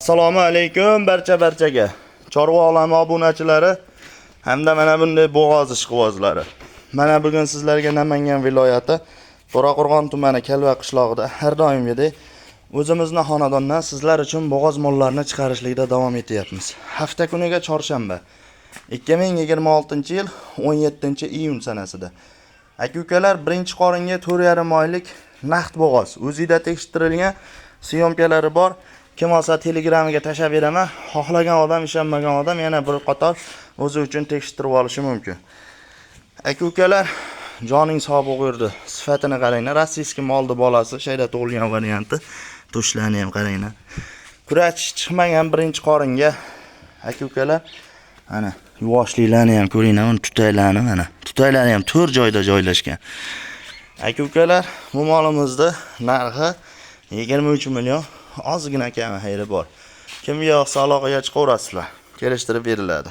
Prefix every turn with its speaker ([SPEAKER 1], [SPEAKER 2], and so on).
[SPEAKER 1] Assalomu alaykum barchaga. Chorva olami obunachilari hamda mana bunday bo'g'oz ishqibozlari. Mana bugun sizlarga Namangan viloyati To'raqo'rg'on tumani Kalva qishlog'ida har doimgidek o'zimizning xonadondan sizlar uchun bo'g'oz mollarni chiqarishlikda davom etyapmiz. Hafta kuniga chorshanba 2026-yil 17-iyun sanasida. Aka-ukalar, birinchi qoringa 4,5 oylik naqd bo'g'oz, o'zida tekshirtirilgan syomkalari bor. Kim olsa Telegramga tashab beraman. Xohlagan odam, ishonmagan odam yana bir qator o'zi uchun tekshirtirib olishi mumkin. Aka-ukalar, joning sog' bo'lg'irdi. Sifatini qaranglar. Rossiyskiy molni bolasi, shayda tug'ilgan varianti. Tushlarni ham qaranglar. Kurach chiqmagan birinchi qoringa aka-ukalar, ana yuvoshliklarni ham ko'ringlar, uni tutaylarni mana. Tutaylari ham 4 joyda joylashgan. Aka-ukalar, bu molimizni narxi 23 million. Ozgina kam xayri bor. Kimga yoqsa aloqaga chiqaverasizlar. Kelishtirib beriladi.